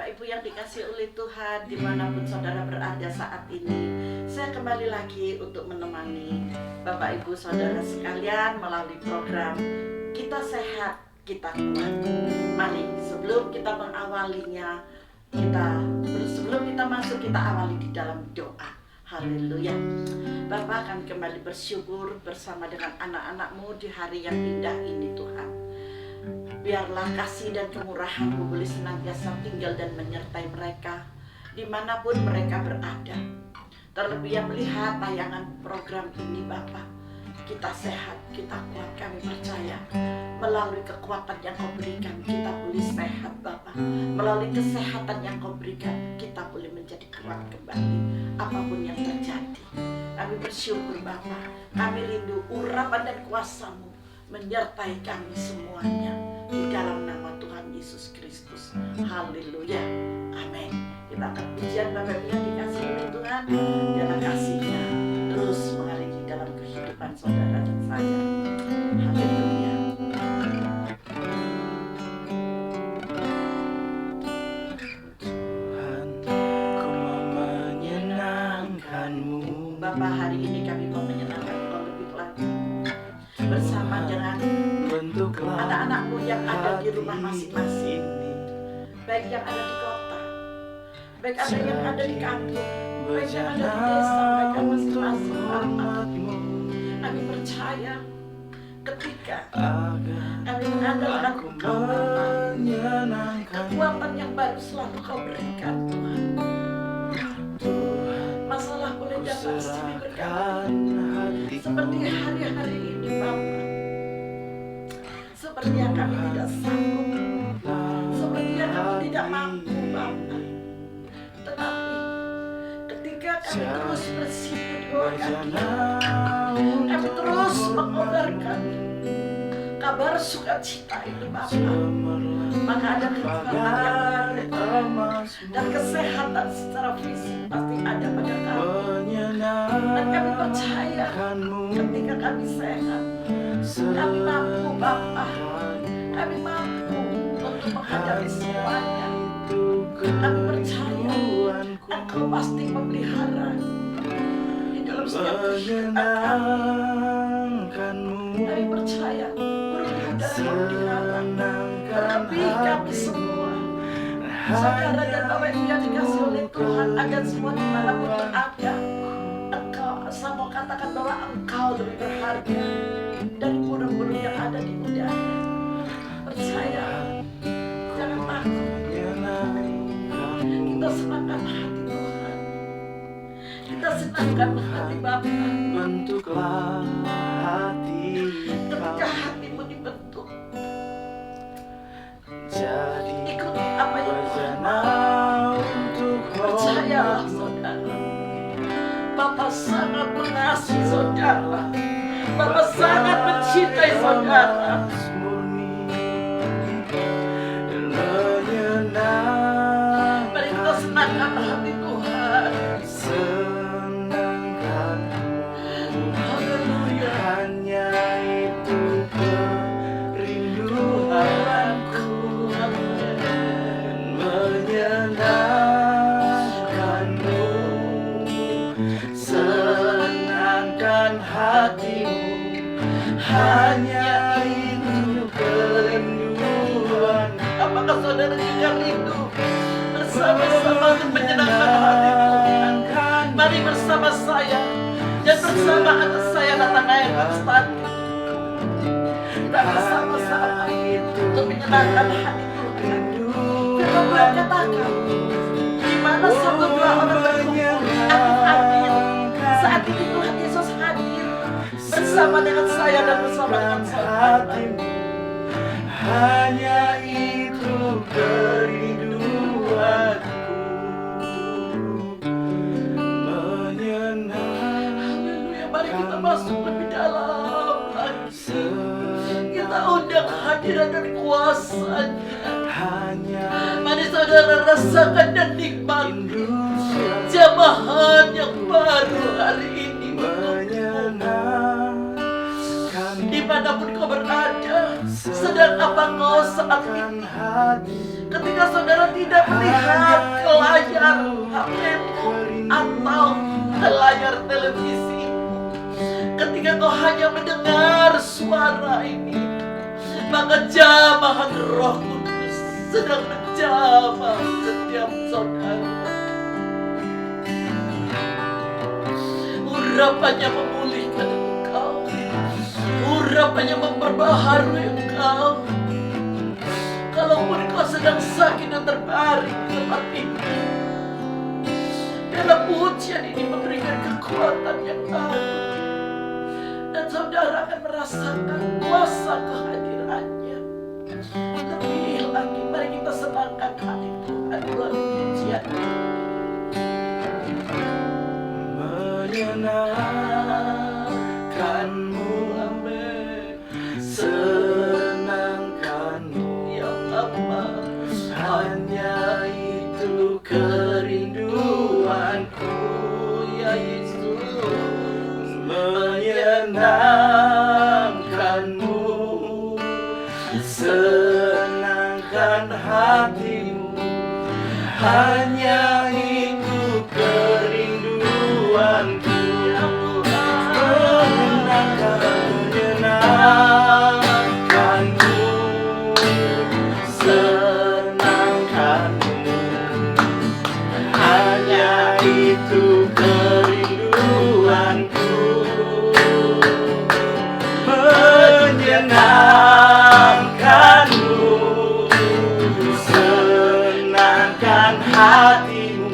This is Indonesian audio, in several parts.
Bapak Ibu yang dikasihi oleh Tuhan, dimanapun saudara berada saat ini, saya kembali lagi untuk menemani Bapak Ibu saudara sekalian melalui program Kita Sehat, Kita Kuat. Mari sebelum kita mengawalinya, sebelum kita masuk, kita awali di dalam doa. Haleluya. Bapa, kami kembali bersyukur bersama dengan anak-anak-Mu di hari yang indah ini Tuhan. Biarlah kasih dan kemurahan-Mu boleh senantiasa tinggal dan menyertai mereka dimanapun mereka berada. Terlebih yang melihat tayangan program ini Bapa, kita sehat, kita kuat, kami percaya melalui kekuatan yang Kau berikan kita boleh sehat Bapa. Melalui kesehatan yang Kau berikan kita boleh menjadi kuat kembali apapun yang terjadi. Kami bersyukur Bapa, kami rindu urapan dan kuasa-Mu menyertai kami semuanya di dalam nama Tuhan Yesus Kristus. Haleluya. Amin. Kita akan pujian Bapak Ibu yang dikasihi oleh Tuhan. Biarlah kasih-Nya terus mengalir di dalam kehidupan saudara dan saya. Haleluya. Tuhan, ku mau menyenangkan-Mu. Bapak, hari ini kami mau menyenangkan Kau lebih lagi bersama dengan anak-anak-Mu yang ada di rumah masing-masing, baik yang ada di kota, baik ada yang ada di kampung, baik yang ada di desa, mereka masing-masing Bapak. Kami percaya ketika kami mengandalkan Engkau Bapa, kekuatan yang baru selalu Kau berikan Tuhan. Masalah boleh datang silih berganti seperti hari-hari ini Bapa. Seperti yang kami tidak sanggup, seperti yang kami tidak mampu Bapa. Tetapi ketika kami terus bersih doa kami terus mengobarkan kabar sukacita itu Bapa, maka ada kekuatan yang baru dan kesehatan secara fisik pasti ada pada kami. Dan kami percaya ketika kami sehat, kami mampu Bapa, kami mampu untuk menghadapi semuanya. Kami percaya Engkau pasti memelihara di dalam setiap kehidupan kami. Kami percaya Guru dan memelihara terlebih kami semua, saudara dan Bapak Ibu yang dikasihi oleh Tuhan, agar semua dimanapun berada, Engkau, saya mau katakan bahwa Engkau lebih berharga dari burung-burung yang ada di udara. Percaya, jangan takut. Kita senangkan hati Tuhan, kita senangkan hati Bapa. Bentuklah hati Ketika hatimu dibentuk, jadi ikuti apa yang Tuhan mau. wajana untuk Percayalah saudara, Bapa sangat mengasihi saudara, Bapa sangat mencintai saudara. Mari kita senangkan hati Tuhan. Haleluya. Hanya itu kerinduanku, menyenangkanmu, senangkan hatimu. Hanya itu kerinduan. Apakah saudara juga rindu bersama-sama untuk menyenangkan hati Tuhan? Mari bersama saya dan bersama anak saya Nathanael Konstantin, kita bersama-sama untuk menyenangkan hati Tuhan. Firman Tuhan katakan, di mana satu dua orang berkumpul, aku hadir. Saat ini Tuhan Yesus hadir bersama dengan saya dan bersama dengan saudara. Hanya itu kerinduanku, Haleluya, mari kita masuk lebih dalam lagi. Kita undang hadiran dan kuasa-Nya. Mari saudara rasakan dan nikmati jamahan yang baru hari ini untukmu. Dimanapun kau berada, sedang apa kau saat ini, Ketika saudara tidak melihat ke layar HP-mu atau ke layar televisi, ketika kau hanya mendengar suara ini, maka jamahan Roh Kudus sedang menjamah setiap saudara. Urapannya memulihkan engkau, urapannya memperbaharui engkau. Kalaupun kau sedang sakit dan terbaring di tempat ini, biarlah pujian ini memberikan kekuatan yang baru, dan saudara akan merasakan kuasa kehadirannya. Lebih lagi, mari kita senangkan hati Tuhan melalui pujian ini. Menyenangkanmu, senangkanmu, Ya Allah, hanya itu kerinduanku, ya Yesus, menyenangkanmu, senangkan hatimu, hanya itu kerinduanku. Menyenangkanmu, senangkanmu, hanya itu kerinduanku. Menyenangkanmu, senangkan hatimu,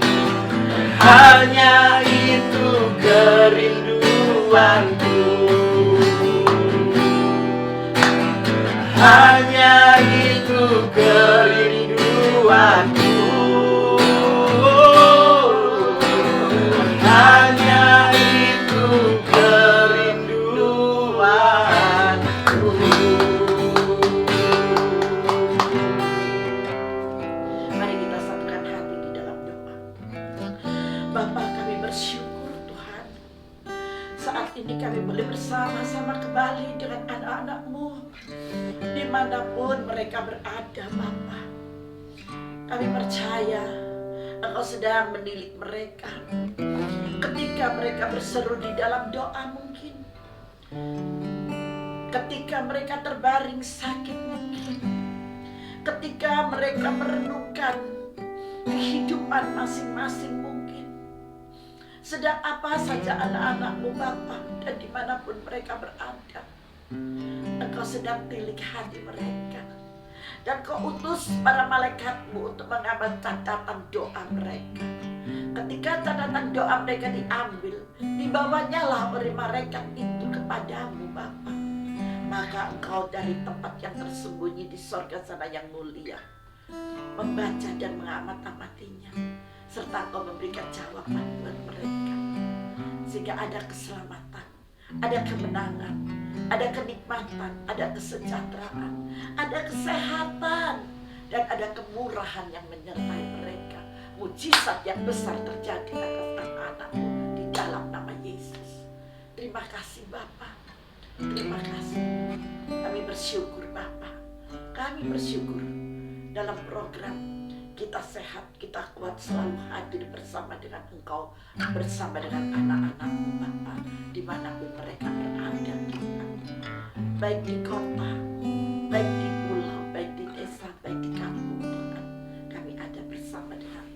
hanya itu kerinduanku. Hanya itu kerinduanku. Hanya itu kerinduanku. mari kita satukan hati di dalam doa. Bapa, kami bersyukur Tuhan, saat ini kami boleh bersama-sama kembali dengan anak-anak-Mu dimanapun mereka berada. Bapa, kami percaya Engkau sedang mendidik mereka ketika mereka berseru di dalam doa, mungkin ketika mereka terbaring sakit, mungkin ketika mereka merenungkan kehidupan masing-masing, mungkin sedang apa saja anak-anak-Mu Bapa, dan dimanapun mereka berada, Engkau sedang tilik hati mereka, dan Kau utus para malaikat-Mu untuk mengambil catatan doa mereka. Ketika catatan doa mereka diambil, dibawanya lah oleh malaikat itu kepadamu Bapa, maka Engkau dari tempat yang tersembunyi di sorga sana yang mulia membaca dan mengamat-amatinya, serta Engkau memberikan jawaban buat mereka, sehingga ada keselamatan, ada kemenangan, ada kenikmatan, ada kesejahteraan, ada kesehatan, dan ada kemurahan yang menyertai mereka. Mujizat yang besar terjadi atas anak-anak-Mu di dalam nama Yesus. Terima kasih Bapa, terima kasih. Kami bersyukur Bapa, kami bersyukur dalam program Kita Sehat, Kita Kuat selalu hadir bersama dengan Engkau, bersama dengan anak-anak-Mu Bapa, dimanapun mereka berada Tuhan. Baik di kota, baik di pulau, baik di desa, baik di kampung Tuhan, kami ada bersama dengan-Mu.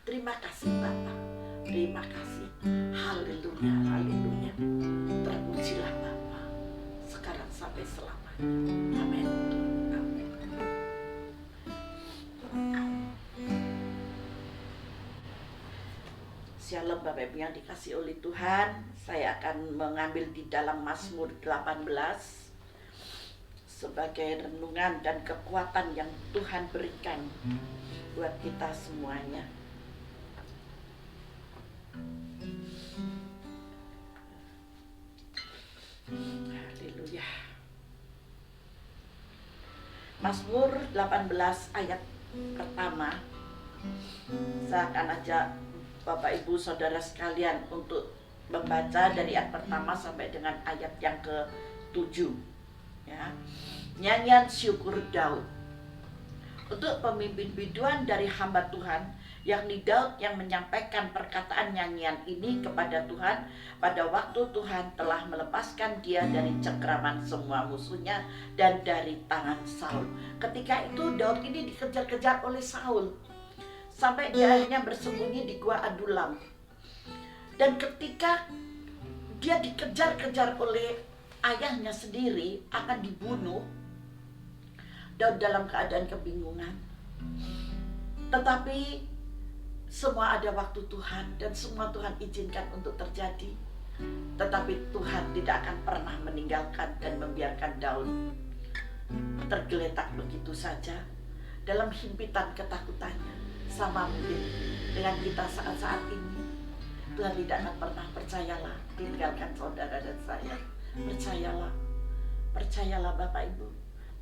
Terima kasih Bapa, terima kasih. Haleluya, haleluya. Terpujilah Bapa, sekarang sampai selamanya. Amin. Amin. Shalom Bapak Ibu yang dikasih oleh Tuhan. Saya akan mengambil di dalam Mazmur 18 sebagai renungan dan kekuatan yang Tuhan berikan buat kita semuanya. Haleluya. Mazmur 18 ayat pertama. Saya akan ajak Bapak Ibu Saudara sekalian untuk membaca dari ayat pertama sampai dengan ayat yang ke-7. Ya. Nyanyian syukur Daud. untuk pemimpin biduan dari hamba Tuhan, yakni Daud, yang menyampaikan perkataan nyanyian ini kepada Tuhan pada waktu Tuhan telah melepaskan dia dari cengkraman semua musuhnya dan dari tangan Saul. Ketika itu Daud ini dikejar-kejar oleh Saul sampai dia akhirnya bersembunyi di gua Adulam. Dan ketika dia dikejar-kejar oleh ayahnya sendiri akan dibunuh, Daud dalam keadaan kebingungan. Tetapi semua ada waktu Tuhan dan semua Tuhan izinkan untuk terjadi. Tetapi Tuhan tidak akan pernah meninggalkan dan membiarkan Daud tergeletak begitu saja dalam himpitan ketakutannya. Sama mungkin dengan kita saat-saat ini. Tuhan tidak akan pernah, percayalah, tinggalkan saudara dan saya. Percayalah, percayalah Bapak Ibu,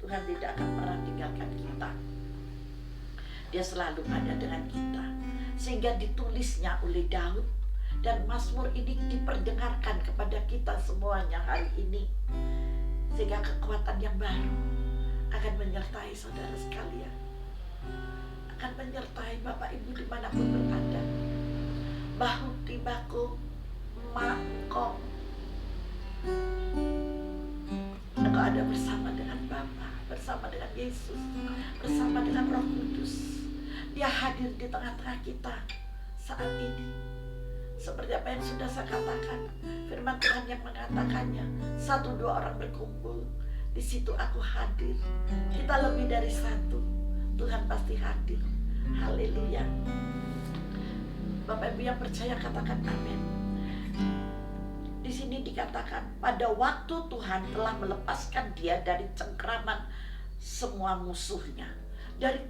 Tuhan tidak akan pernah tinggalkan kita. Dia selalu ada dengan kita. Sehingga ditulisnya oleh Daud, dan Mazmur ini diperdengarkan kepada kita semuanya hari ini. Sehingga kekuatan yang baru akan menyertai saudara sekalian, akan menyertai Bapak Ibu dimanapun berada. Bahu tibaku mangkok, engkau ada bersama dengan Bapa, bersama dengan Yesus, bersama dengan Roh Kudus. Dia hadir di tengah-tengah kita saat ini. Seperti apa yang sudah saya katakan, firman Tuhan yang mengatakannya, 1-2 orang berkumpul, di situ aku hadir. Kita lebih dari satu, Tuhan pasti hadir. Haleluya. Bapak Ibu yang percaya katakan amin. Di sini dikatakan pada waktu Tuhan telah melepaskan dia dari cengkraman semua musuhnya.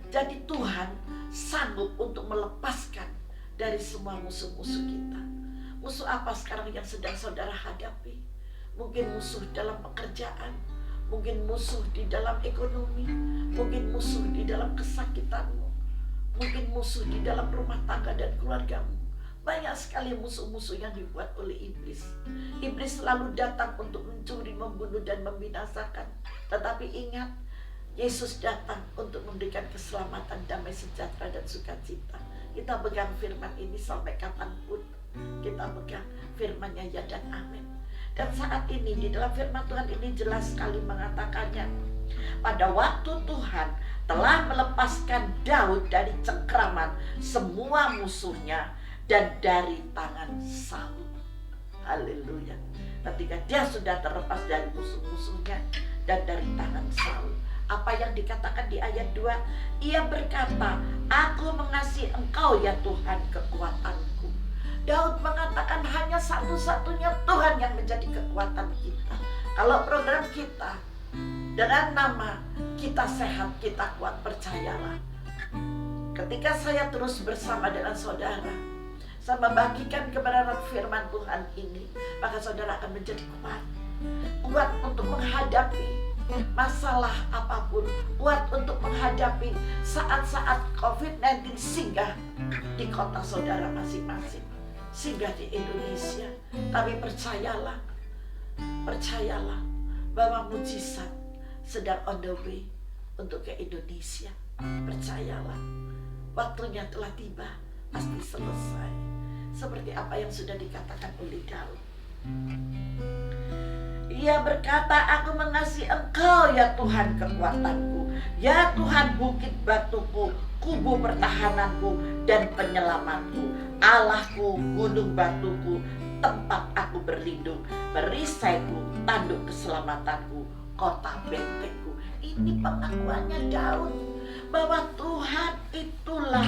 Jadi Tuhan sanggup untuk melepaskan dari semua musuh-musuh kita. Musuh apa sekarang yang sedang saudara hadapi? Mungkin musuh dalam pekerjaan, mungkin musuh di dalam ekonomi, mungkin musuh di dalam kesakitanmu, mungkin musuh di dalam rumah tangga dan keluargamu. Banyak sekali musuh-musuh yang dibuat oleh iblis. Iblis selalu datang untuk mencuri, membunuh, dan membinasakan. Tetapi ingat, Yesus datang untuk memberikan keselamatan, damai sejahtera, dan sukacita. Kita pegang firman ini sampai kapanpun. Kita pegang firman-Nya ya dan amin. Dan saat ini di dalam firman Tuhan ini jelas sekali mengatakannya. Pada waktu Tuhan telah melepaskan Daud dari cengkraman semua musuhnya dan dari tangan Saul. Haleluya. Ketika dia sudah terlepas dari musuh-musuhnya dan dari tangan Saul, apa yang dikatakan di ayat 2? Ia berkata, aku mengasihi engkau ya Tuhan kekuatanku. Daud mengatakan hanya satu-satunya Tuhan yang menjadi kekuatan kita. Kalau program kita dengan nama kita sehat, kita kuat, percayalah. Ketika saya terus bersama dengan saudara, saya membagikan kebenaran firman Tuhan ini, maka saudara akan menjadi kuat. Kuat untuk menghadapi masalah apapun, kuat untuk menghadapi saat-saat COVID-19 singgah di kota saudara masing-masing, singgah di Indonesia. Tapi percayalah bahwa mujizat sedang on the way untuk ke Indonesia. Percayalah, waktunya telah tiba, pasti selesai. Seperti apa yang sudah dikatakan oleh Daud. Ia berkata, aku mengasihi engkau ya Tuhan kekuatanku, ya Tuhan bukit batuku, kubu pertahananku dan penyelamatku, Allahku, gunung batuku, tempat aku berlindung, perisaiku, tanduk keselamatanku, kota bentengku. Ini pengakuannya Daud, bahwa Tuhan itulah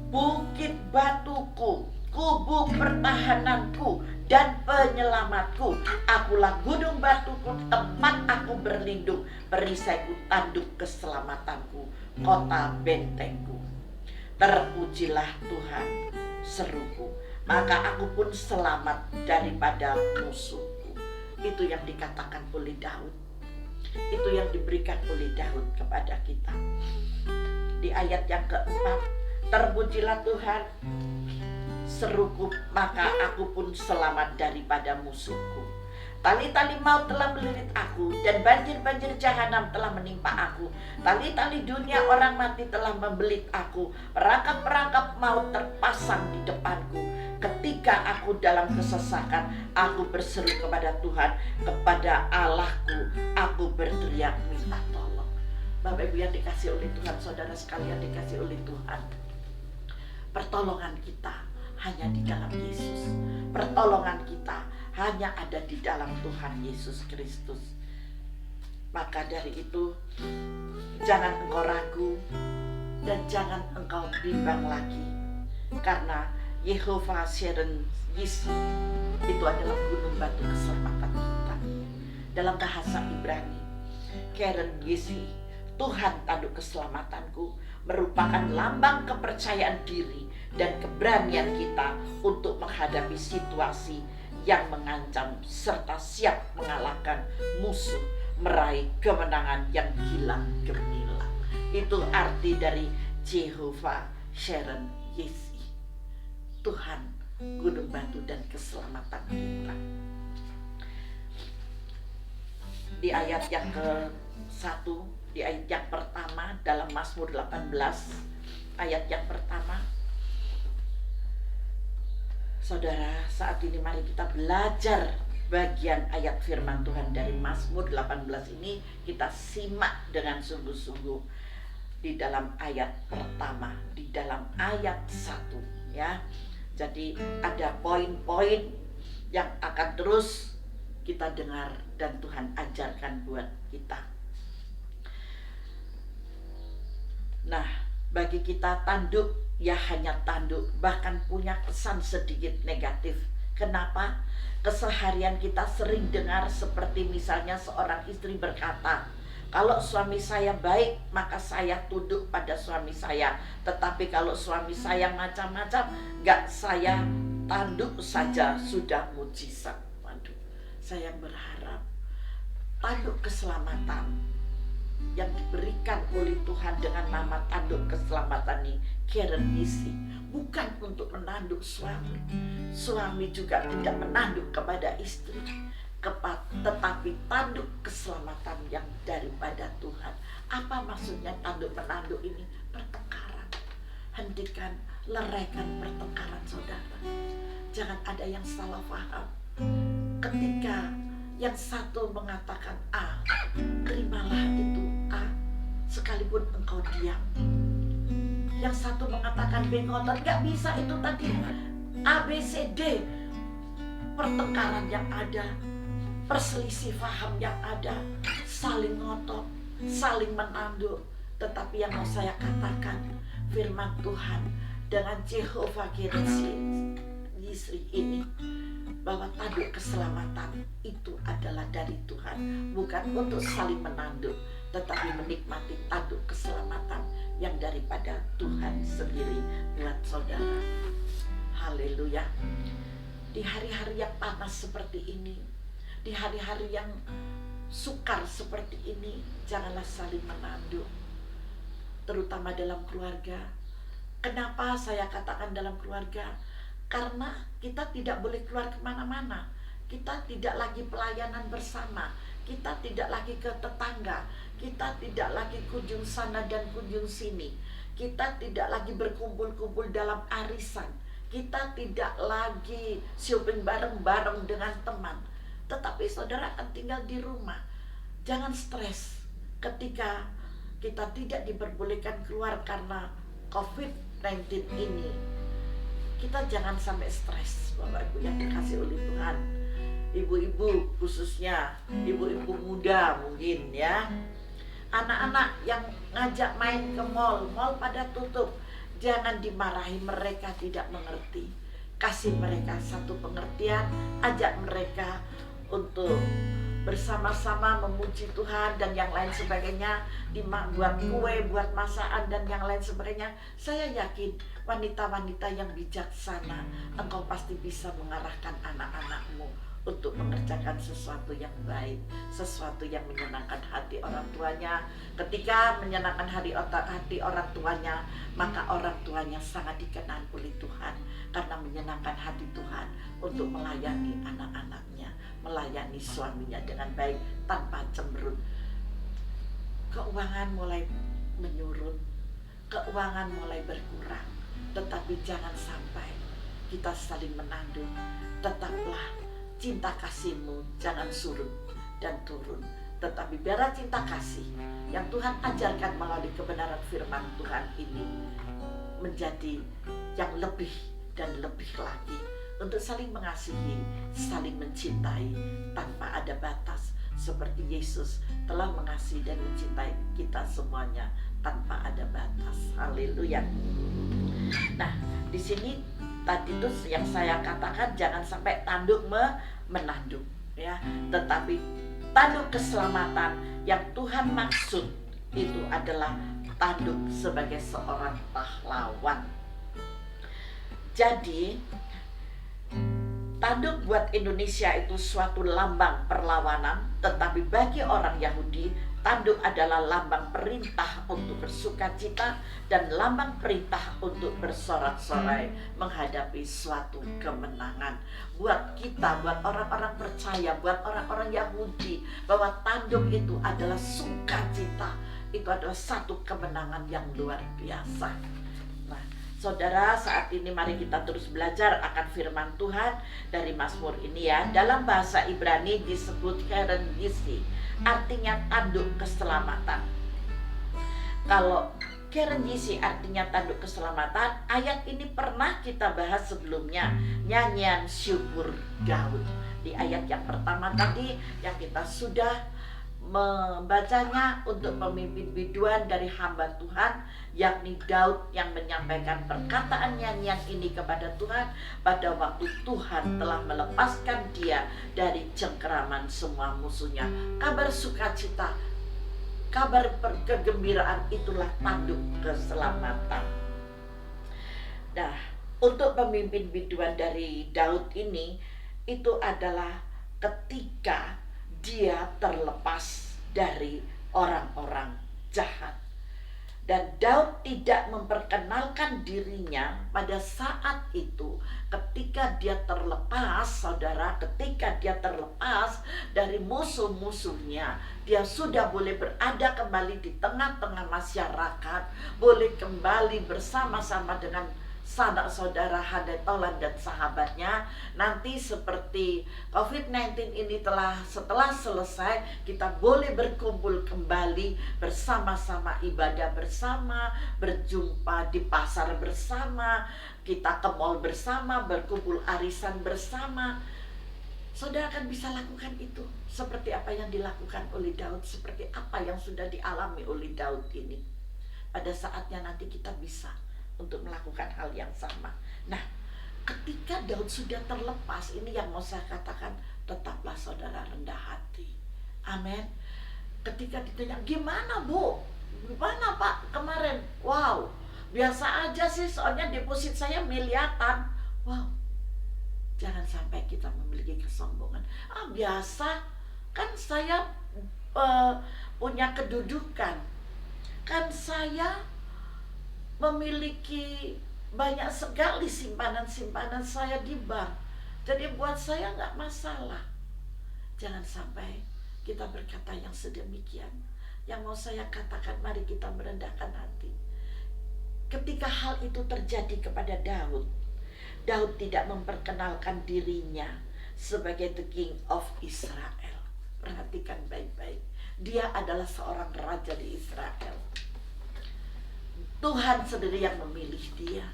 bukit batuku, kubu pertahananku dan penyelamatku. Akulah gunung batuku, tempat aku berlindung, perisaiku, tanduk keselamatanku, kota bentengku. Terpujilah Tuhan, seruku, maka aku pun selamat daripada musuhku. Itu yang dikatakan oleh Daud. Itu yang diberikan oleh Daud kepada kita. Di ayat yang keempat, terpujilah Tuhan, seruku, maka aku pun selamat daripada musuhku. Tali-tali maut telah melilit aku, dan banjir-banjir jahanam telah menimpa aku. Tali-tali dunia orang mati telah membelit aku. Perangkap-perangkap maut terpasang di depanku. Ketika aku dalam kesesakan, aku berseru kepada Tuhan, kepada Allahku. Aku berteriak minta tolong. Bapak Ibu yang dikasih oleh Tuhan, saudara sekalian dikasih oleh Tuhan, pertolongan kita hanya di dalam Yesus. Pertolongan kita hanya ada di dalam Tuhan Yesus Kristus. Maka dari itu, jangan engkau ragu dan jangan engkau bimbang lagi, karena Yehova Sharon Yisi itu adalah gunung batu keselamatan kita. Dalam bahasa Ibrani, Keren Yisi, Tuhan tanduk keselamatanku, merupakan lambang kepercayaan diri dan keberanian kita untuk menghadapi situasi yang mengancam serta siap mengalahkan musuh, meraih kemenangan yang gilang gemilang. Itu arti dari Jehovah Sharon Yesi, Tuhan gunung batu dan keselamatan kita. Di ayat yang ke-1, di ayat yang pertama dalam Mazmur 18, ayat yang pertama, saudara, saat ini mari kita belajar bagian ayat firman Tuhan dari Mazmur 18 ini. Kita simak dengan sungguh-sungguh di dalam ayat pertama, di dalam ayat 1 ya. Jadi ada poin-poin yang akan terus kita dengar dan Tuhan ajarkan buat kita. Nah, bagi kita tanduk ya hanya tanduk, bahkan punya kesan sedikit negatif. Kenapa? Keseharian kita sering dengar seperti misalnya seorang istri berkata, kalau suami saya baik maka saya tunduk pada suami saya, tetapi kalau suami saya macam-macam, gak saya tanduk saja sudah mujizat. Waduh, saya berharap tanduk keselamatan yang diberikan oleh Tuhan dengan nama tanduk keselamatan ini, Keren Yisi, bukan untuk menanduk suami. Suami juga tidak menanduk kepada istri, tetapi tanduk keselamatan yang daripada Tuhan. Apa maksudnya tanduk menanduk ini? Pertengkaran. Hentikan, leraikan pertengkaran saudara. Jangan ada yang salah paham. Ketika yang satu mengatakan A, terimalah itu A, sekalipun engkau diam. Yang satu mengatakan B, ngotot, gak bisa itu tadi A, B, C, D. Pertengkaran yang ada, perselisih paham yang ada, saling ngotot, saling menanduk. Tetapi yang mau saya katakan, firman Tuhan dengan Jehovah Yisi ini, bahwa tanduk keselamatan itu adalah dari Tuhan, bukan untuk saling menanduk, tetapi menikmati tanduk keselamatan yang daripada Tuhan sendiri buat saudara. Haleluya. Di hari-hari yang panas seperti ini, di hari-hari yang sukar seperti ini, janganlah saling menanduk, terutama dalam keluarga. Kenapa saya katakan dalam keluarga? Karena kita tidak boleh keluar kemana-mana. Kita tidak lagi pelayanan bersama. Kita tidak lagi ke tetangga. Kita tidak lagi kunjung sana dan kunjung sini. Kita tidak lagi berkumpul-kumpul dalam arisan. Kita tidak lagi shopping bareng-bareng dengan teman. Tetapi saudara akan tinggal di rumah. Jangan stres ketika kita tidak diperbolehkan keluar karena COVID-19 ini. Kita jangan sampai stres, Bapak Ibu yang dikasih oleh Tuhan. Ibu-ibu khususnya, ibu-ibu muda mungkin ya. Anak-anak yang ngajak main ke mall pada tutup. Jangan dimarahi, mereka tidak mengerti. Kasih mereka satu pengertian, ajak mereka untuk bersama-sama memuji Tuhan dan yang lain sebagainya, buat kue, buat masakan dan yang lain sebagainya. Saya yakin wanita-wanita yang bijaksana, engkau pasti bisa mengarahkan anak-anakmu untuk mengerjakan sesuatu yang baik, sesuatu yang menyenangkan hati orang tuanya. Ketika menyenangkan hati orang tuanya, maka orang tuanya sangat dikenal oleh Tuhan karena menyenangkan menyenangkan hati Tuhan untuk melayani anak-anaknya, melayani suaminya dengan baik tanpa cemberut. Keuangan mulai menurun, keuangan mulai berkurang, tetapi jangan sampai kita saling menandung. Tetaplah cinta kasih-Mu jangan surut dan turun, tetapi biarlah cinta kasih yang Tuhan ajarkan melalui kebenaran firman Tuhan ini menjadi yang lebih dan lebih lagi, untuk saling mengasihi, saling mencintai tanpa ada batas, seperti Yesus telah mengasihi dan mencintai kita semuanya tanpa ada batas. Haleluya. Nah, di sini tadi itu yang saya katakan, jangan sampai tanduk menanduk, ya, tetapi tanduk keselamatan yang Tuhan maksud itu adalah tanduk sebagai seorang pahlawan. Jadi tanduk buat Indonesia itu suatu lambang perlawanan, tetapi bagi orang Yahudi tanduk adalah lambang perintah untuk bersukacita dan lambang perintah untuk bersorak-sorai menghadapi suatu kemenangan. Buat kita, buat orang-orang percaya, buat orang-orang Yahudi, bahwa tanduk itu adalah sukacita, itu adalah satu kemenangan yang luar biasa. Nah, saudara, saat ini mari kita terus belajar akan firman Tuhan dari Mazmur ini, ya. Dalam bahasa Ibrani disebut keren yisi, artinya tanduk keselamatan. Kalau keren yisi artinya tanduk keselamatan, ayat ini pernah kita bahas sebelumnya, nyanyian syukur Daud. Di ayat yang pertama tadi yang kita sudah membacanya untuk pemimpin biduan dari hamba Tuhan, yakni Daud, yang menyampaikan perkataan nyanyian ini kepada Tuhan pada waktu Tuhan telah melepaskan dia dari cengkeraman semua musuhnya. Kabar sukacita, kabar kegembiraan itulah tanduk keselamatan. Nah, untuk pemimpin biduan dari Daud ini, itu adalah ketika dia terlepas dari orang-orang jahat. Dan Daud tidak memperkenalkan dirinya pada saat itu, ketika dia terlepas, saudara, ketika dia terlepas dari musuh-musuhnya, dia sudah boleh berada kembali di tengah-tengah masyarakat, boleh kembali bersama-sama dengan sanak saudara Hadetolan dan sahabatnya. Nanti seperti COVID-19 ini setelah selesai, kita boleh berkumpul kembali bersama-sama, ibadah bersama, berjumpa di pasar bersama, kita ke mall bersama, berkumpul arisan bersama. Saudara akan bisa lakukan itu seperti apa yang dilakukan oleh Daud, seperti apa yang sudah dialami oleh Daud ini. Pada saatnya nanti kita bisa untuk melakukan hal yang sama. Nah, ketika Daud sudah terlepas, ini yang mau saya katakan, tetaplah saudara rendah hati. Amin. Ketika ditanya, gimana Bu? Gimana Pak kemarin? Wow, biasa aja sih, soalnya deposit saya miliaran. Wow, jangan sampai kita memiliki kesombongan. Biasa, kan saya punya kedudukan, kan saya memiliki banyak sekali simpanan-simpanan saya di bank, jadi buat saya nggak masalah. Jangan sampai kita berkata yang sedemikian. Yang mau saya katakan, mari kita merendahkan hati. Ketika hal itu terjadi kepada Daud, Daud tidak memperkenalkan dirinya sebagai the King of Israel. Perhatikan baik-baik, dia adalah seorang raja di Israel. Tuhan sendiri yang memilih dia.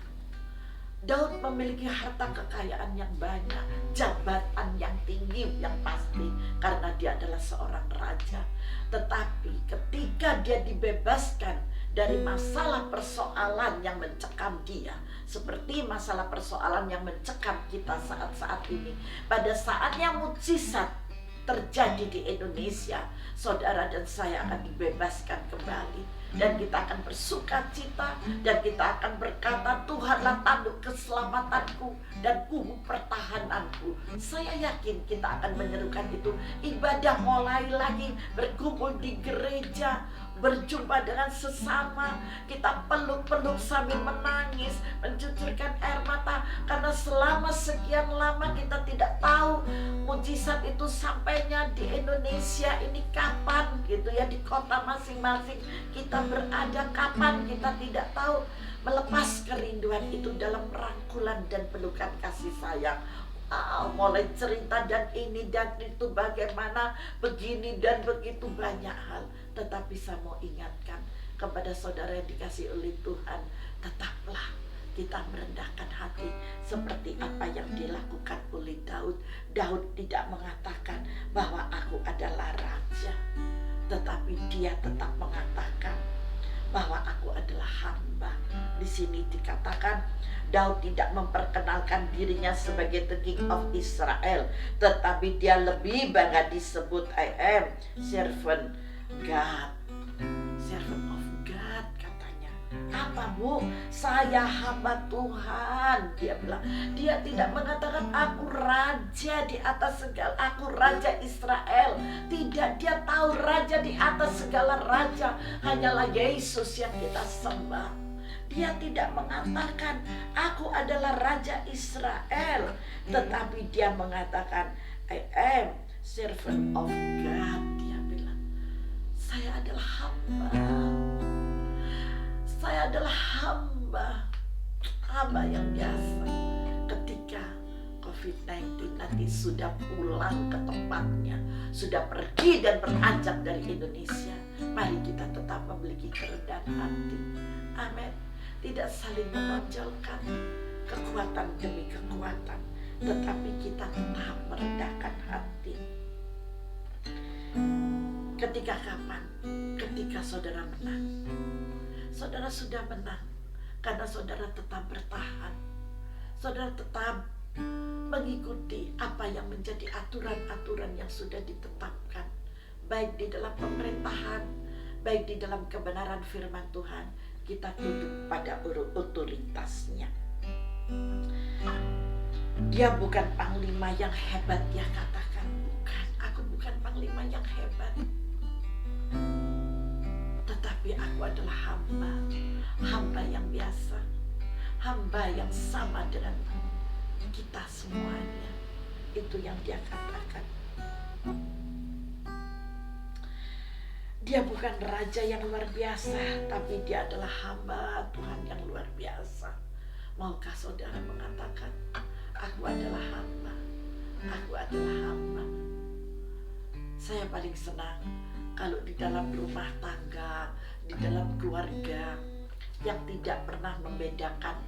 Daud memiliki harta kekayaan yang banyak, jabatan yang tinggi yang pasti, karena dia adalah seorang raja. Tetapi ketika dia dibebaskan dari masalah persoalan yang mencekam dia, seperti masalah persoalan yang mencekam kita saat-saat ini, pada saatnya mukjizat terjadi di Indonesia, saudara dan saya akan dibebaskan kembali. Dan kita akan bersukacita, dan kita akan berkata, Tuhanlah tanduk keselamatanku dan kubu pertahananku. Saya yakin kita akan menyerukan itu. Ibadah mulai lagi, berkumpul di gereja, berjumpa dengan sesama, kita peluk-peluk sambil menangis, mencucurkan air mata, karena selama sekian lama kita tidak tahu mujizat itu sampainya di Indonesia ini kapan gitu ya, di kota masing-masing kita berada kapan kita tidak tahu. Melepas kerinduan itu dalam rangkulan dan pelukan kasih sayang. Mulai cerita dan ini dan itu, bagaimana begini dan begitu banyak hal. Tetapi saya mau ingatkan kepada saudara yang dikasih oleh Tuhan, tetaplah kita merendahkan hati seperti apa yang dilakukan oleh Daud. Daud tidak mengatakan bahwa aku adalah raja, tetapi dia tetap mengatakan bahwa aku adalah hamba. Di sini dikatakan Daud tidak memperkenalkan dirinya sebagai the King of Israel, tetapi dia lebih bangga disebut I am servant God. Servant of God katanya. Apa Bu? Saya hamba Tuhan. Dia bilang. Dia tidak mengatakan aku raja di atas segala, aku raja Israel. Tidak, dia tahu raja di atas segala raja hanyalah Yesus yang kita sembah. Dia tidak mengatakan aku adalah raja Israel, tetapi dia mengatakan I am servant of God. Dia bilang, saya adalah hamba. Saya adalah hamba yang biasa. Ketika COVID-19 nanti sudah pulang ke tempatnya, sudah pergi dan beranjak dari Indonesia, mari kita tetap memiliki kerendahan hati. Amin. Tidak saling menonjolkan kekuatan demi kekuatan, tetapi kita tetap merendahkan hati. Ketika kapan? Ketika saudara menang. Saudara sudah menang karena saudara tetap bertahan. Saudara tetap mengikuti apa yang menjadi aturan-aturan yang sudah ditetapkan, baik di dalam pemerintahan, baik di dalam kebenaran firman Tuhan. Kita tunduk pada otoritasnya. Dia bukan panglima yang hebat, dia katakan, bukan, aku bukan panglima yang hebat, tetapi aku adalah hamba yang biasa, hamba yang sama dengan kita semuanya. Itu yang dia katakan. Dia bukan raja yang luar biasa, tapi dia adalah hamba Tuhan yang luar biasa. Maukah saudara mengatakan, aku adalah hamba, aku adalah hamba. Saya paling senang kalau di dalam rumah tangga, di dalam keluarga yang tidak pernah membedakan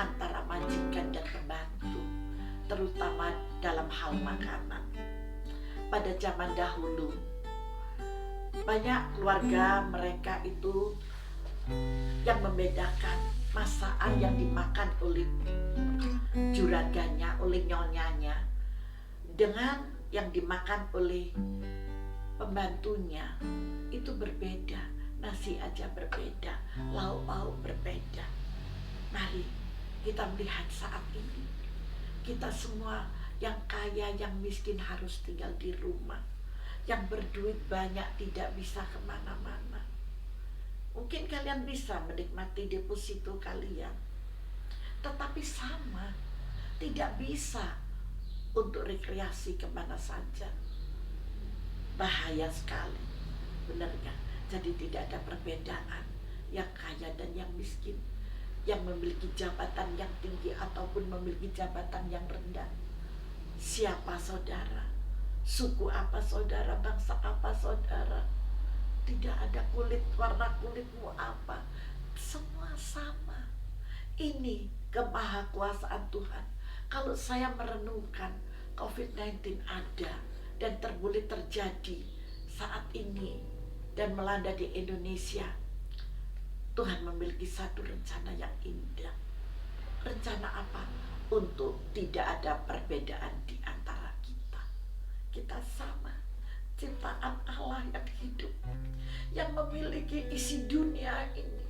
antara majikan dan pembantu, terutama dalam hal makanan. Pada zaman dahulu, banyak keluarga mereka itu yang membedakan masakan yang dimakan oleh juraganya, oleh nyonyanya, dengan yang dimakan oleh pembantunya. Itu berbeda, nasi aja berbeda, lauk-lauk berbeda. Mari kita melihat saat ini, kita semua yang kaya, yang miskin harus tinggal di rumah. Yang berduit banyak tidak bisa kemana-mana. Mungkin kalian bisa menikmati deposito kalian, tetapi sama, tidak bisa untuk rekreasi kemana saja. Bahaya sekali, benar gak? Jadi tidak ada perbedaan yang kaya dan yang miskin, yang memiliki jabatan yang tinggi ataupun memiliki jabatan yang rendah. Siapa saudara? Suku apa saudara, bangsa apa saudara, tidak ada kulit, warna kulitmu apa, semua sama. Ini kemahakuasaan Tuhan. Kalau saya merenungkan COVID-19 ada dan boleh terjadi saat ini dan melanda di Indonesia, Tuhan memiliki satu rencana yang indah. Rencana apa? Untuk tidak ada perbedaan di antara kita. Kita sama, ciptaan Allah yang hidup, yang memiliki isi dunia ini.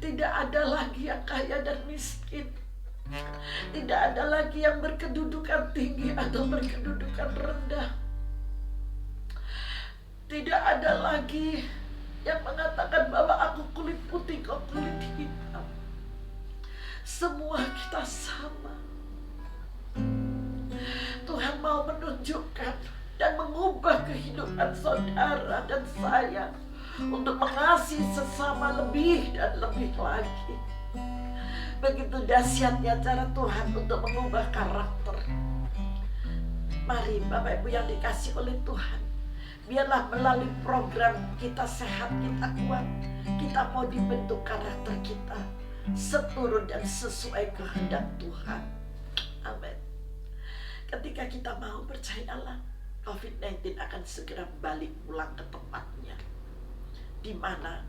Tidak ada lagi yang kaya dan miskin. Tidak ada lagi yang berkedudukan tinggi atau berkedudukan rendah. Tidak ada lagi yang mengatakan bahwa aku kulit putih, kau kulit hitam. Semua kita sama. Tuhan mau menunjukkan dan mengubah kehidupan saudara dan saya untuk mengasihi sesama lebih dan lebih lagi. Begitu dahsyatnya cara Tuhan untuk mengubah karakter. Mari Bapak Ibu yang dikasih oleh Tuhan, biarlah melalui program Kita Sehat, Kita Kuat, kita mau dibentuk karakter kita seturut dan sesuai kehendak Tuhan. Amin. Ketika kita mau, percayalah, COVID-19 akan segera balik pulang ke tempatnya. Di mana?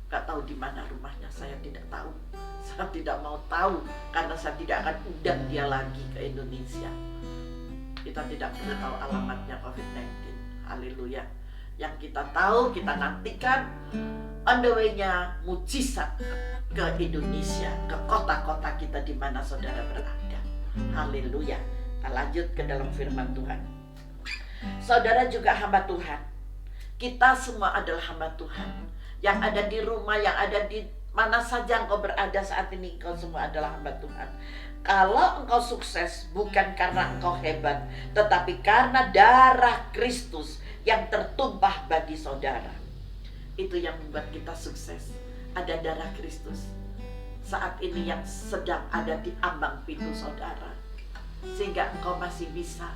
Gak tahu di mana rumahnya, saya tidak tahu. Saya tidak mau tahu karena saya tidak akan undang dia lagi ke Indonesia. Kita tidak pernah tahu alamatnya COVID-19. Haleluya. Yang kita tahu, kita nantikan on the way-nya mujizat ke Indonesia, ke kota-kota kita di mana saudara berada. Haleluya. Kita lanjut ke dalam firman Tuhan. Saudara juga hamba Tuhan. Kita semua adalah hamba Tuhan. Yang ada di rumah, yang ada di mana saja engkau berada saat ini, engkau semua adalah hamba Tuhan. Kalau engkau sukses bukan karena engkau hebat, tetapi karena darah Kristus yang tertumpah bagi saudara. Itu yang membuat kita sukses. Ada darah Kristus saat ini yang sedang ada di ambang pintu saudara, sehingga engkau masih bisa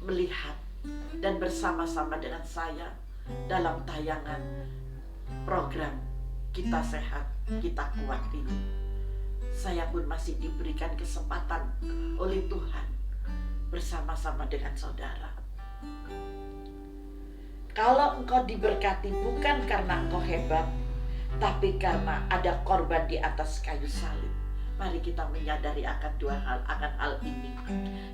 melihat dan bersama-sama dengan saya dalam tayangan program Kita Sehat, Kita Kuat ini. Saya pun masih diberikan kesempatan oleh Tuhan bersama-sama dengan saudara. Kalau engkau diberkati bukan karena engkau hebat, tapi karena ada korban di atas kayu salib. Mari kita menyadari akan akan hal ini.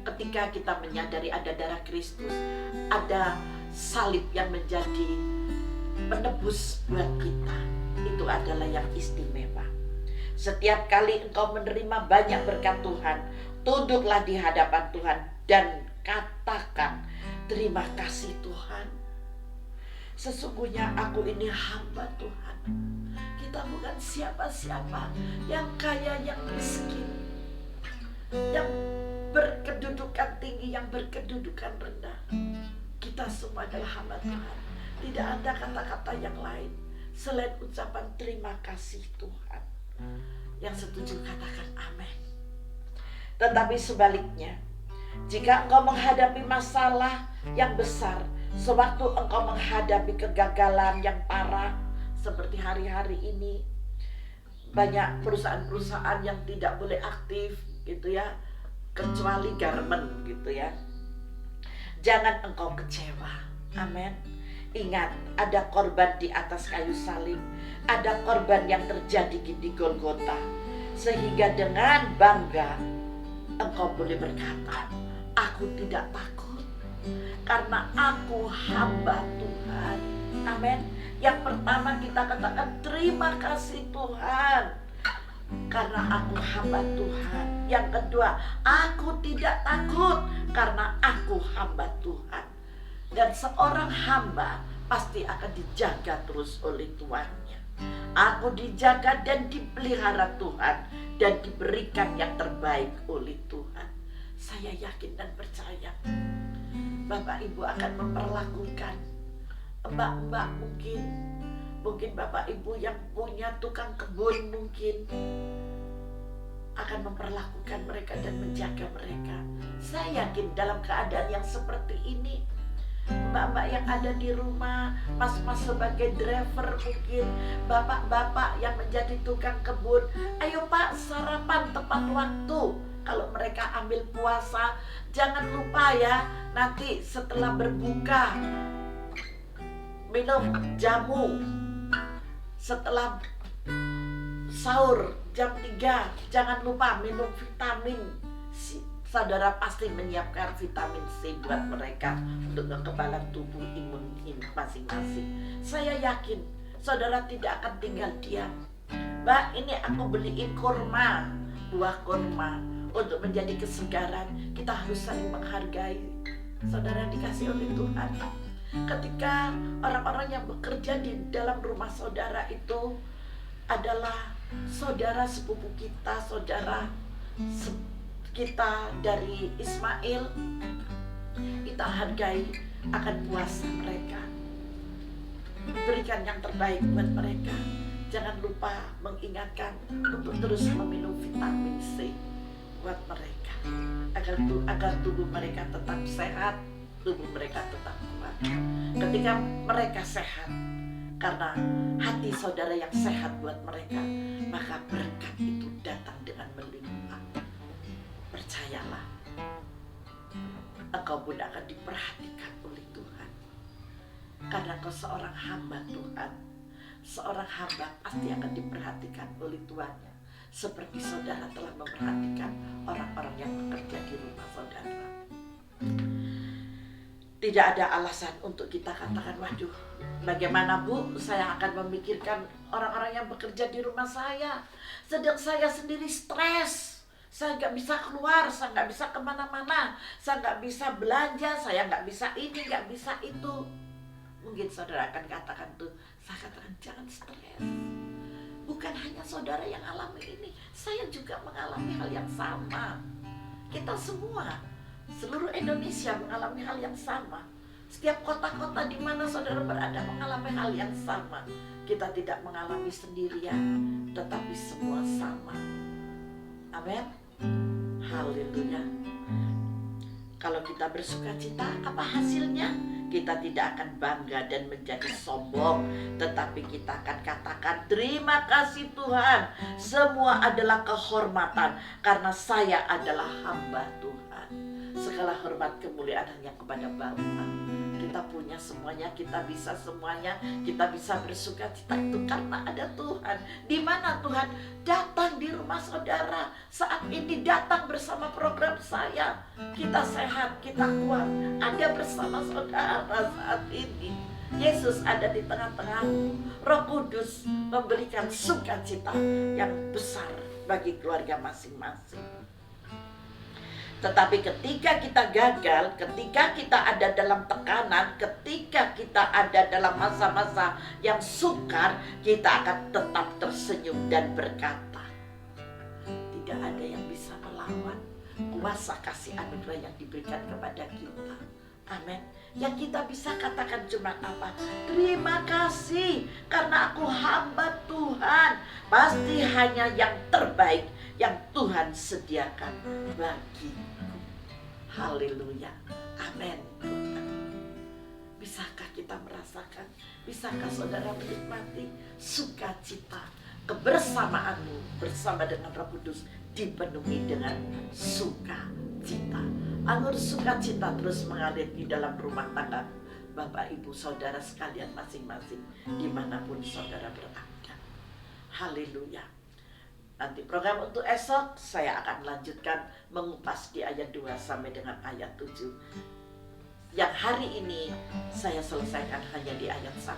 Ketika kita menyadari ada darah Kristus, ada salib yang menjadi penebus buat kita, itu adalah yang istimewa. Setiap kali engkau menerima banyak berkat Tuhan, tunduklah di hadapan Tuhan dan katakan, terima kasih Tuhan. Sesungguhnya aku ini hamba Tuhan. Kita bukan siapa-siapa, yang kaya, yang miskin, yang berkedudukan tinggi, yang berkedudukan rendah. Kita semua adalah hamba Tuhan. Tidak ada kata-kata yang lain selain ucapan terima kasih Tuhan. Yang setuju katakan amin. Tetapi sebaliknya, jika engkau menghadapi masalah yang besar, sewaktu engkau menghadapi kegagalan yang parah seperti hari-hari ini, banyak perusahaan-perusahaan yang tidak boleh aktif gitu ya, kecuali garment gitu ya. Jangan engkau kecewa. Amin. Ingat, ada korban di atas kayu salib, ada korban yang terjadi di Golgota, sehingga dengan bangga engkau boleh berkata, aku tidak takut karena aku hamba Tuhan. Amin. Yang pertama kita katakan terima kasih Tuhan karena aku hamba Tuhan. Yang kedua, aku tidak takut karena aku hamba Tuhan. Dan seorang hamba pasti akan dijaga terus oleh tuannya. Aku dijaga dan dipelihara Tuhan dan diberikan yang terbaik oleh Tuhan. Saya yakin dan percaya Bapak Ibu akan memperlakukan mbak-mbak mungkin Bapak Ibu yang punya tukang kebun mungkin akan memperlakukan mereka dan menjaga mereka. Saya yakin dalam keadaan yang seperti ini, mbak-mbak yang ada di rumah, mas-mas sebagai driver mungkin, bapak-bapak yang menjadi tukang kebun, ayo Pak sarapan tepat waktu. Kalau mereka ambil puasa, jangan lupa ya, nanti setelah berbuka minum jamu, setelah sahur jam 3 jangan lupa minum vitamin C. Saudara pasti menyiapkan vitamin C buat mereka untuk kekebalan tubuh imun masing-masing. Saya yakin saudara tidak akan tinggal diam. Mbak, ini aku beliin kurma, buah kurma untuk menjadi kesegaran. Kita harus saling menghargai. Saudara dikasih oleh Tuhan. ketika orang-orang yang bekerja di dalam rumah saudara itu adalah saudara sepupu kita, saudara kita dari Ismail, kita hargai akan puasa mereka. Berikan yang terbaik buat mereka. Jangan lupa mengingatkan untuk terus meminum vitamin C buat mereka, agar tubuh mereka tetap sehat, tubuh mereka tetap kuat. Ketika mereka sehat, karena hati saudara yang sehat buat mereka, maka berkat itu datang dengan melimpah. Percayalah, engkau pun akan diperhatikan oleh Tuhan. Karena engkau seorang hamba Tuhan. Seorang hamba pasti akan diperhatikan oleh tuannya, seperti saudara telah memperhatikan orang-orang yang bekerja di rumah saudara. Tidak ada alasan untuk kita katakan, waduh, bagaimana Bu, saya akan memikirkan orang-orang yang bekerja di rumah saya, sedang saya sendiri stres. Saya nggak bisa keluar, saya nggak bisa kemana-mana, saya nggak bisa belanja, saya nggak bisa ini, nggak bisa itu. Mungkin saudara akan katakan tuh, saya katakan jangan stres. Bukan hanya saudara yang alami ini, saya juga mengalami hal yang sama. Kita semua, seluruh Indonesia mengalami hal yang sama. Setiap kota-kota di mana saudara berada mengalami hal yang sama. Kita tidak mengalami sendirian, tetapi semua sama. Amin. Haleluya. Kalau kita bersuka cita, apa hasilnya? Kita tidak akan bangga dan menjadi sombong, tetapi kita akan katakan, terima kasih Tuhan, semua adalah kehormatan karena saya adalah hamba Tuhan. Segala hormat kemuliaan hanya kepada Bapa. Kita punya semuanya, kita bisa semuanya, kita bisa bersuka cita itu karena ada Tuhan. Di mana Tuhan datang di rumah saudara saat ini, datang bersama program saya. Kita sehat, kita kuat, ada bersama saudara saat ini. Yesus ada di tengah-tengahmu. Roh Kudus memberikan sukacita yang besar bagi keluarga masing-masing. Tetapi ketika kita gagal, ketika kita ada dalam tekanan, ketika kita ada dalam masa-masa yang sukar, kita akan tetap tersenyum dan berkata, tidak ada yang bisa melawan kuasa kasih anugerah yang diberikan kepada kita. Amin. Yang kita bisa katakan cuma apa? Terima kasih karena aku hamba Tuhan. Pasti hanya yang terbaik yang Tuhan sediakan bagiku. Haleluya. Amin. Tuhan. Bisakah kita merasakan? Bisakah saudara menikmati sukacita kebersamaanmu bersama dengan Roh Kudus dipenuhi dengan sukacita? Alur sukacita terus mengalir di dalam rumah tangga Bapak Ibu saudara sekalian masing-masing dimanapun saudara berada. Haleluya. Nanti program untuk esok saya akan lanjutkan mengupas di ayat 2 sampai dengan ayat 7. Yang hari ini saya selesaikan hanya di ayat 1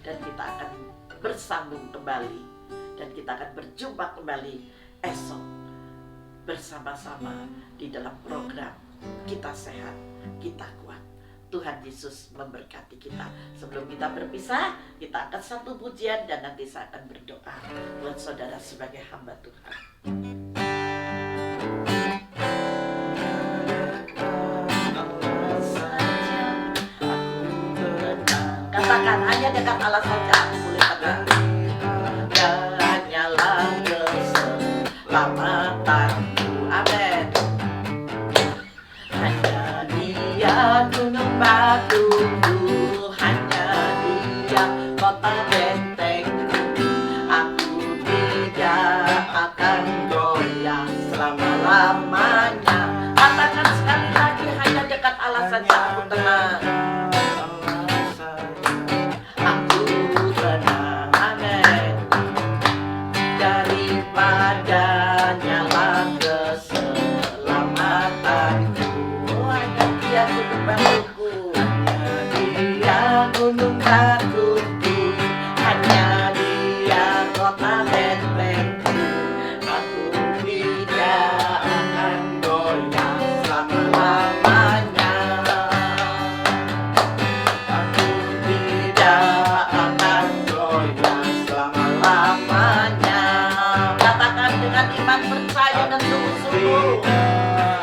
dan kita akan bersambung kembali dan kita akan berjumpa kembali esok bersama-sama di dalam program Kita Sehat, Kita Kuat. Tuhan Yesus memberkati kita. Sebelum kita berpisah, kita akan satu pujian dan nanti saya akan berdoa buat saudara sebagai hamba Tuhan. Katakan, hanya dekat Allah saja aku boleh tenang. Hanyalah keselamatanku. Amin. Hanya Dia gunung batuku, hanya Dia kota bentengku. Aku tidak akan goyah selama-lamanya. Katakan sekali lagi, hanya dekat Allah saja aku tenang. Aku tenang, amin. Daripadanya lah keselamatanku. Hanya Dia gunung batuku, Dia gunung batuku, hanya Dia kota bentengku. Aku tidak akan goyah selama-lamanya. Aku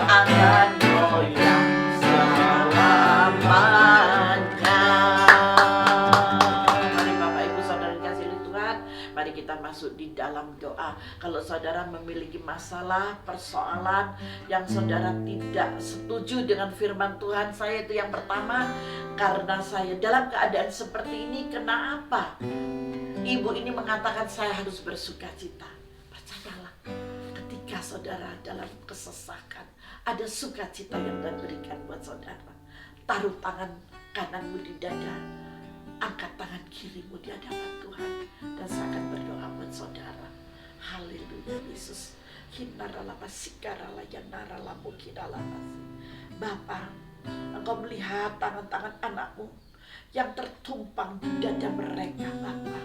akan goyang selamanya. Mari Bapak Ibu Saudara dikasih oleh Tuhan, mari kita masuk di dalam doa. Kalau saudara memiliki masalah, persoalan yang saudara tidak setuju dengan firman Tuhan, saya itu yang pertama, karena saya dalam keadaan seperti ini, kenapa? Ibu ini mengatakan saya harus bersuka cita. Percayalah, ketika saudara dalam kesesakan, ada sukacita yang Tuhan berikan buat saudara. Taruh tangan kananmu di dada, angkat tangan kirimu di hadapan Tuhan, dan saya akan berdoa buat saudara. Haleluya Yesus. Bapa, Engkau melihat tangan-tangan anakmu yang tertumpang di dada mereka, Bapa.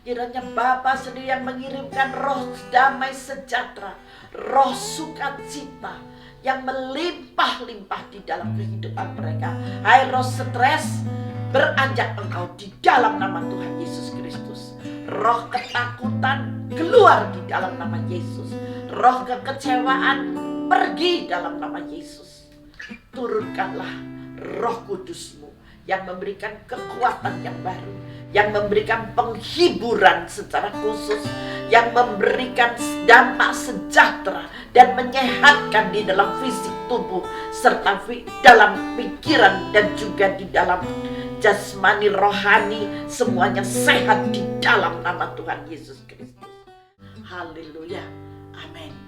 Kiranya Bapa sendiri yang mengirimkan roh damai sejahtera, roh sukacita yang melimpah-limpah di dalam kehidupan mereka. Hai roh stres, beranjak engkau di dalam nama Tuhan Yesus Kristus. Roh ketakutan keluar di dalam nama Yesus. Roh kekecewaan pergi dalam nama Yesus. Turunkanlah roh kudus-Mu yang memberikan kekuatan yang baru, yang memberikan penghiburan secara khusus, yang memberikan dampak sejahtera dan menyehatkan di dalam fisik tubuh serta dalam pikiran dan juga di dalam jasmani rohani, semuanya sehat di dalam nama Tuhan Yesus Kristus. Haleluya. Amin.